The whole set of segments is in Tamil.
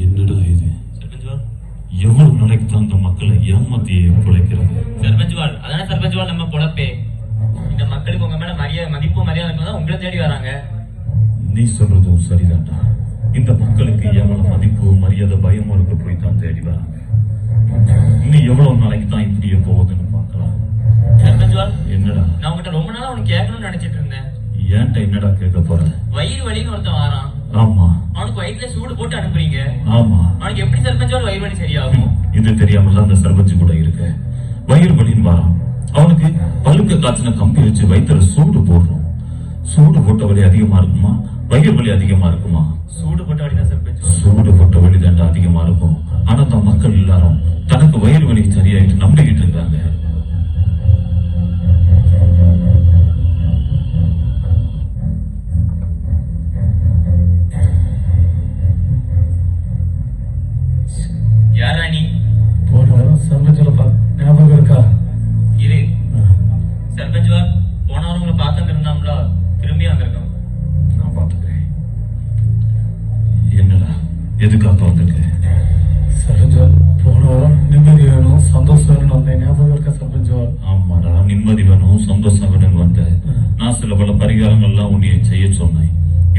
என்னடா இது? எவ்வளவு நாளைக்கு தான் அந்த மக்களை ஏமாத்தியே பிழைக்கிறது? சர்பஞ்சுவால், அதான சர்பஞ்சுவால் நம்ம பொழப்பே. இந்த மக்களுக்கு உங்க மேல மதிப்பு மரியாதை தான் உங்களை தேடி வராங்க. நீ சொல்றதும் சரிதான்டா. இந்த மக்களுக்கு எவ்வளவு மதிப்பு மரியாதை பயமும் இருக்க போய் தான் தேடி வராங்க. நீ எவ்வளவு நாளைக்கு தான் இப்படியே போகுதுன்னு பார்க்கலாம். சர்பஞ்சுவால், என்னடா? நான் உங்ககிட்ட ரொம்ப நாளா உனக்கு கேட்கணும்னு நினைச்சிட்டு இருந்தேன். ஏன்டா என்னடா கேட்க போற? வயிறு வலின்னு ஒருத்தன் வாரான். ஆமா. அவனுக்கு வயிற்றுல சூடு போட்டு அனுப்புறீங்க. ஆமா. அவனுக்கு எப்படி சர்பஞ்சுவால் வயிறு வலி சரியாகும்? இது தெரியாமல் அந்த சர்பஞ்சு கூட இருக்கு. வயிறு வலின்னு வாரான். அவனுக்கு பழுக்க காய்ச்சின கம்பி வச்சு வயிற்றுல சூடு போடுறோம். சூடு போட்ட வலி அதிகமா இருக்குமா, வயிறு வலி அதிகமா இருக்குமா? சூடு போட்ட வலி தான் சர்பஞ்சு. சூடு போட்ட வலி தாண்டா அதிகமா இருக்கும். ஆனா தான் மக்கள் எல்லாரும் தனக்கு வயிறு வலி சரியாயிட்டு நம்பிக்கிட்டு இருக்காங்க. யாரா நீ? போன வாரம் சர்பஞ்சுல ஞாபகம் இருக்கா? இரு சர்பஞ்சுவால், போன வாரம் உங்களை பார்க்க இருந்தாம்ல, திரும்பி வந்திருக்கோம். நான் பாத்துக்கிறேன். என்னடா எதுக்காக வந்திருக்க? சர்பஞ்சுவால், போன வாரம் நிம்மதி வேணும் சந்தோஷம் வேணும் வந்தேன். ஞாபகம் இருக்கா சர்பஞ்சுவால்? ஆமாடா, நிம்மதி வேணும் சந்தோஷம் வேணும்னு வந்தேன். நான் சில பல பரிகாரங்கள்லாம் உன்னைய செய்ய சொன்னேன்.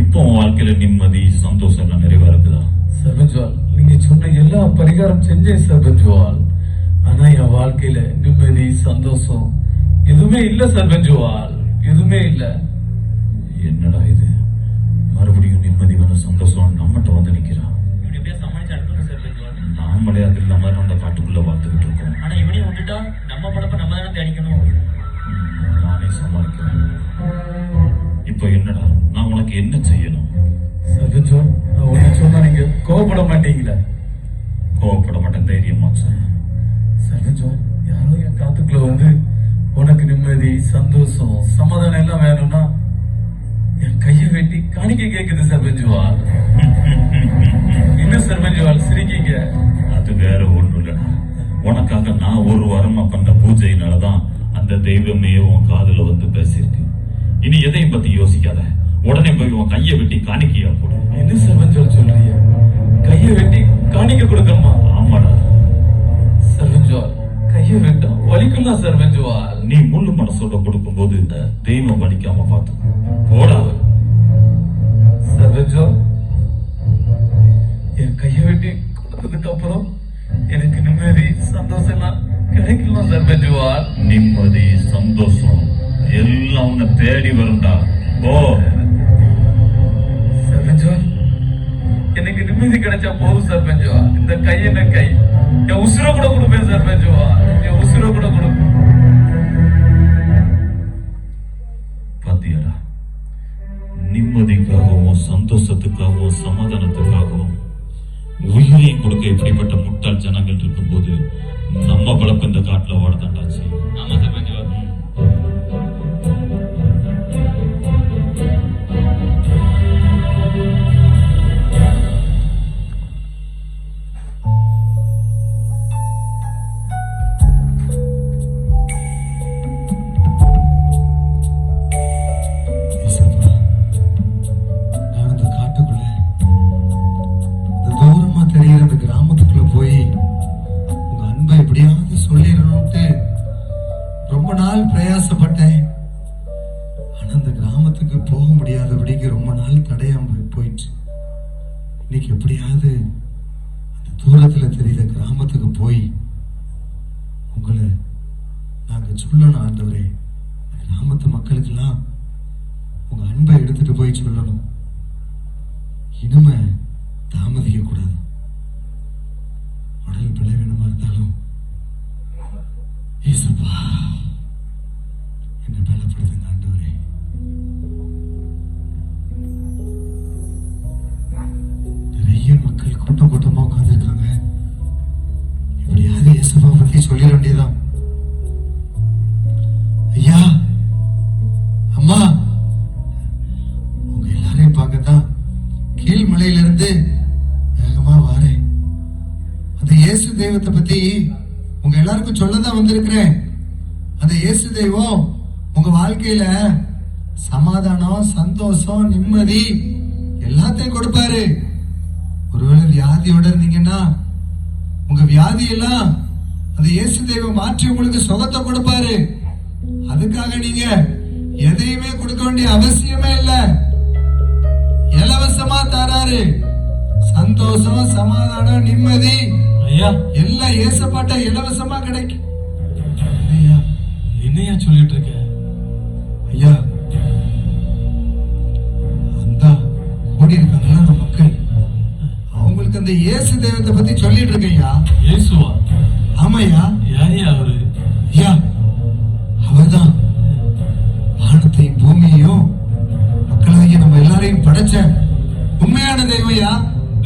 இப்போ உன் வாழ்க்கையில நிம்மதி சந்தோஷம் எல்லாம் நிறைவா இருக்குதா? சர்பஞ்சுவால், நீங்க சொன்ன எல்லா பரிகாரம் செஞ்சேன் சர்பஞ்சுவால். ஆனா என் வாழ்க்கையில நிம்மதி சந்தோஷம் எதுவுமே இல்ல சர்பஞ்சுவால், எதுவுமே இல்ல. என்னடா இது? மறுபடியும் நிம்மதி வேணும் சந்தோஷம் நம்மகிட்ட வந்து நிக்கிறான். இவனை எப்படியா சமாளிச்சு அனுப்புங்க சர்பஞ்சுவால். நாமளே அது இல்லாம அந்த காட்டுக்குள்ள வாழ்ந்துகிட்டு இருக்கோம். ஆனா இவனையும் விட்டுட்டா நம்ம படப்ப நம்ம தானே தேடிக்கணும். நானே சமாளிக்கிறேன். இப்போ என்னடா, நான் உனக்கு என்ன செய்யணும்? சர்பஞ்சுவால், நான் ஒண்ணு சொன்னா நீங்க கோவப்பட மாட்டீங்களா? கோவப்பட மாட்டேன், தைரியமா சொல். சர்பஞ்சுவால், யாரோ என் காத்துக்குள்ள வந்து உனக்கு நிம்மதி சந்தோஷம் சமாதானம் எல்லாம் வேணும்னா என் கையை வெட்டி காணிக்க கேக்குது சர்பஞ்சுவால். என்ன சர்பஞ்சுவால் சிரிக்கீங்க? அது வேற ஒண்ணும் இல்லடா. உனக்காக நான் ஒரு வாரமா பண்ண பூஜையினாலதான் அந்த தெய்வமே உன் காதுல வந்து பேசியிருக்கு. இனி எதையும் பத்தி யோசிக்காத, உடனே போய் உன் கையை வெட்டி காணிக்கையா போடு. என்ன சர்பஞ்சுவால் சொல்றீங்க? கையை வெட்டி காணிக்க கொடுக்கணுமா? ஆமாடா. சர்பஞ்சுவால், கையை வெட்டும் வலிக்கும்லாம் சர்பஞ்சுவால். நீ முழு மனசோட கொடுக்கும் போது தெய்வம் வலிக்காம பார்த்து போடா. சர்பஞ்சுவால், என் கையை வெட்டி கொடுத்ததுக்கு அப்புறம் எனக்கு நிம்மதி சந்தோஷம் எல்லாம் கிடைக்கலாம் சர்பஞ்சுவால். நிம்மதி சந்தோஷம் எல்லாம் உன்னை தேடி வரும்டா. ஓ சர்பஞ்சுவால், எனக்கு நிம்மதி கிடைச்சா போதும் சர்பஞ்சுவால். இந்த கை என்ன கை, என் உசுர கூட கொடுப்பேன் சர்பஞ்சுவால், என் உசுர கூட கொடுப்பேன். பாத்தியாடா, நிம்மதிக்காகவும் சந்தோஷத்துக்காகவும் சமாதானத்துக்காகவும் உயிரையும் கொடுக்க இப்படிப்பட்ட முட்டாள் ஜனங்கள் இருக்கும்போது நம்ம பழக்கம் இந்த காட்டுல ஓடத்தாண்டாச்சு. ஆமா சர்பஞ்சுவால். அந்த கிராமத்துக்குள்ள போய் உங்க அன்பை எப்படியாவது சொல்லிடணும்ட்டு ரொம்ப நாள் பிரயாசப்பட்டேன். ஆனா அந்த கிராமத்துக்கு போக முடியாதபடிக்கு ரொம்ப நாள் தடையாம போயிடுச்சு. இன்னைக்கு எப்படியாவது அந்த தூரத்துல தெரியுத கிராமத்துக்கு போய் உங்களை நாங்க சொல்லணும் ஆண்டவரே. கிராமத்து மக்களுக்கெல்லாம் உங்க அன்பை எடுத்துட்டு போய் சொல்லணும். இனிமே தாமதிக்க கூடாது. உடல் பலவீனமா இருந்தாலும் ஏசப்பா என்னை பலப்படுத்துங்க ஆண்டவரே. நிறைய மக்கள் கூட்டம் கூட்டமா உட்கார்ந்துருக்காங்க. எப்படியாவது ஏசப்பா பத்தி சொல்லிட வேண்டியதான். ஐயா, அம்மா, உங்க எல்லாரையும் பார்க்கத்தான் கீழ்மலையிலிருந்து வேகமா வாரேன். அந்த இயேசு தெய்வத்தை பத்தி உங்க எல்லாருக்கும் சொல்லதான் வந்திருக்கிறேன். அந்த இயேசு தெய்வம் உங்க வாழ்க்கையில சமாதானம், சந்தோஷம், நிம்மதி எல்லாத்தையும் கொடுப்பாரு. ஒருவேளை வியாதி வியாதியோட இருந்தீங்கன்னா உங்க வியாதியெல்லாம் அந்த இயேசு தெய்வம் மாற்றி உங்களுக்கு சுகத்தை கொடுப்பாரு. அதுக்காக நீங்க எதையுமே கொடுக்க வேண்டிய அவசியமே இல்ல. இலவசமா தராரு. சந்தோஷம், சமாதானம், நிம்மதி ஐயா எல்லாம் ஏசப்பாட்ட இலவசமா கிடைக்கும். ஐயா என்னையா சொல்லிட்டு இருக்க? ஐயா அந்த கூடி இருக்காங்களா அந்த மக்கள், அவங்களுக்கு அந்த இயேசு தெய்வத்தை பத்தி சொல்லிட்டு இருக்கையா. இயேசுவா? ஆமாய்யா. யாரையா அவரு? ஐயா அவர்தான் வானத்தையும் பூமியையும் மக்களாகிய நம்ம எல்லாரையும் படைச்ச உண்மையான தெய்வம்யா.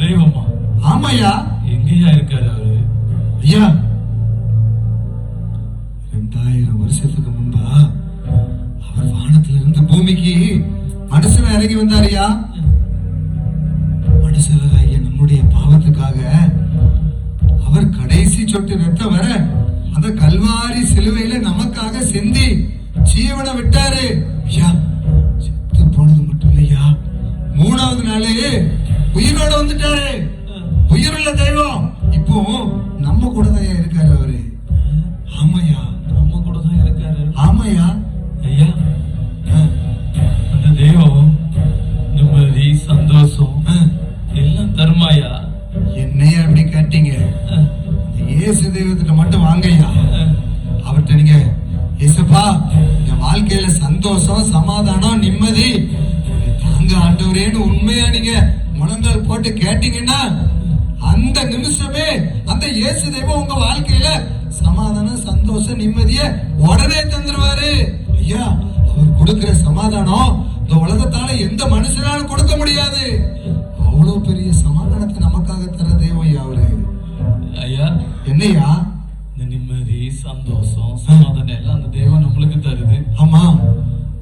தெய்வமா? ஆமாய்யா. எங்கேயா இருக்காரு அவரு? ஐயா 2000 வருஷத்துக்கு முன்பா அவர் வானத்துல இருந்து பூமிக்கு மனுஷன் இறங்கி வந்தாருயா. மனுஷராகிய நம்முடைய பாவத்துக்காக அவர் கடைசி சொட்டு ரத்தம் வர அந்த கல்வாரி சிலுவையில நமக்காக சிந்தி ஜீவனை விட்டாரு. ஐயா செத்து போனது மட்டும் இல்லையா, 3வது நாளே உயிரோட வந்துட்டாரு. உயிருள்ள தெய்வம் இப்போ நம்ம கூட தான் இருக்காரு அவரு. ஆமாயா, நம்ம கூட தான் இருக்காரு. ஆமாயா. ஐயா அந்த தெய்வம் நிம்மதி, சந்தோஷம் எல்லாம் தருமாயா? என்னையா அப்படி கேட்டீங்க? இயேசு தெய்வத்திட்ட மட்டும் வாங்கய்யா. அவர்கிட்ட நீங்க இயேசுப்பா என் வாழ்க்கையில சந்தோஷம், சமாதானம், நிம்மதி தாங்க ஆண்டவரேன்னு உண்மையா நீங்க முழங்கால் போட்டு கேட்டீங்கன்னா அந்த நிமிஷமே அந்த இயேசு தெய்வம் உங்க வாழ்க்கையில சமாதானம், சந்தோஷம், நிம்மதிய உடனே தந்துருவாரு. ஐயா அவர் கொடுக்கிற சமாதானம் இந்த உலகத்தால எந்த மனுஷனாலும் கொடுக்க முடியாது. அவ்வளவு பெரிய சமாதானத்தை நமக்காக தர தெய்வம் ஐயா அவரு. ஐயா என்னையா? இந்த நிம்மதி, சந்தோஷம், சமாதானம் எல்லாம் அந்த தெய்வம் நம்மளுக்கு தருது. ஆமா.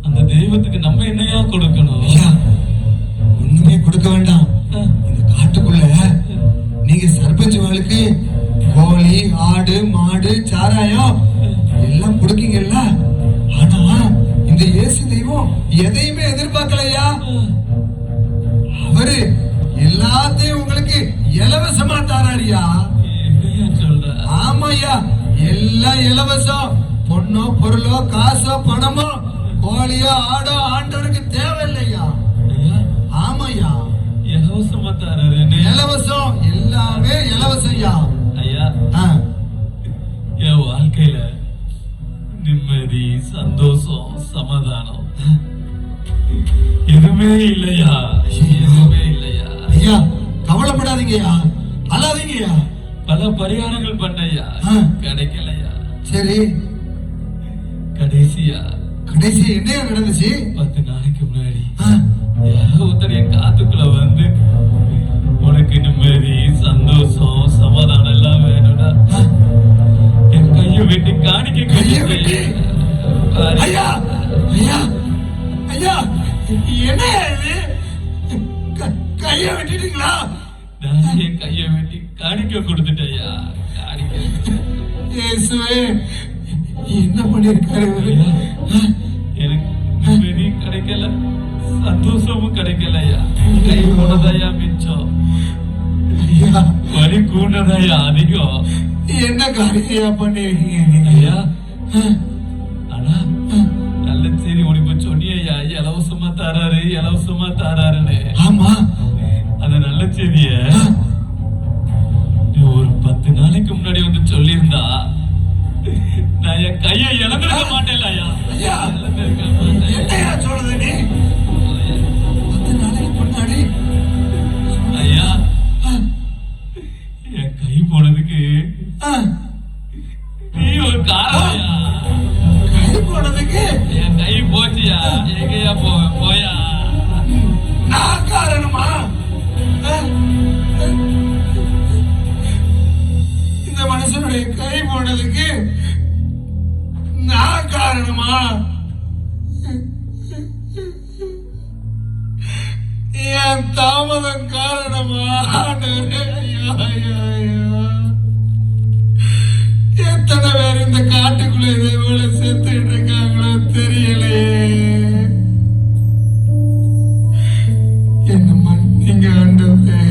அந்த தெய்வத்துக்கு நம்ம என்னையா கொடுக்கணும்? ஐயா ஒண்ணுமே கொடுக்க வேண்டாம். இந்த காட்டுக்குள்ள நீங்க சர்பஞ்ச் வாழ்க்கை கோழி, ஆடு, மாடு, சாராயம் எல்லாம் கொடுக்கீங்கல்ல. ஆனா இந்த இயேசு தெய்வம் எதையுமே எதிர்பார்க்கலையா. அவரு எல்லாத்தையும் உங்களுக்கு இலவசமா தாராரியா. என்னையா சொல்ற? ஆமாய்யா, எல்லாம் இலவசம். பொண்ணோ, பொருளோ, காசோ, பணமோ, கோழியோ, ஆடோ ஆண்டவருக்கு தேவையில்லையா. ஐயா ஆமாய்யா, இலவசமா தராரு. இலவசம், எல்லாமே இலவசம்யா. ஐயா ஆ, என் வாழ்க்கையில நிம்மதி, சந்தோஷம், சமாதானம் எதுவுமே இல்லையா? எதுவுமே இல்லையா? ஐயா கவலைப்படாதீங்கய்யா, அழாதீங்கய்யா. பல பரிகாரங்கள் பண்ணையா, ஆ. கிடைக்கலையா. சரி, கடைசியா கடைசி என்னையா நடந்துச்சு? 10 நாளைக்கு முன்னாடி ஆ, யாரோ ஒருத்தர் என் காத்துக்குள்ள வந்து உனக்கு நிம்மதி, சந்தோஷம், சமாதானம் எல்லாம் வேணும்னா ஆ, என் கையை வெட்டி காணிக்க கையை வெட்டி? ஐயா ஐயா ஐயா என்னையா இது? கையை வெட்டிட்டீங்களா? நான் என் கையை வெட்டி காணிக்க கொடுத்துட்டேயா. காணிக்க இயேசுவே என்ன பண்ணிருக்காரு இவரு? எனக்கு நிம்மதி கிடைக்கல, சந்தோஷமும் கிடைக்கலையா. கை போனதையா மிச்சம், ஐயா வலி கூண்டதையா அதிகம். என்ன காரியம் பண்ணிருக்கீங்க நீங்க? ஐயா ஆனா நல்ல சரி உனக்கு சொன்னியா, இலவசமா தாராரு, இலவசமா தாராருன்னு. ஆமா. அந்த நல்ல செய்திய நீ ஒரு 10 நாளைக்கு முன்னாடி வந்து சொல்லியிருந்தா நான் என் கையை இழந்திருக்க மாட்டேன். ஐயா என்னையா சொல்றது நீ? 10 நாளைக்கு முன்னாடி ஐயா என் கை போனதுக்கு நீ ஒரு காரணம்யா. கை போனதுக்கு என் கை போச்சியா, எங்கயா போயா? நான் காரணமா? இந்த மனுஷனுடைய கை போனதுக்கு நான் காரணமா? என் தாமதம் காரணமா? ஆண்டவரே, ஐயா, ஐயா, ஐயா. எத்தனை பேர் இந்த காட்டுக்குள்ள இதே போல செத்துட்டு இருக்காங்களோ தெரியலையே. என்ன மன்னிங்க ஆண்டவரே.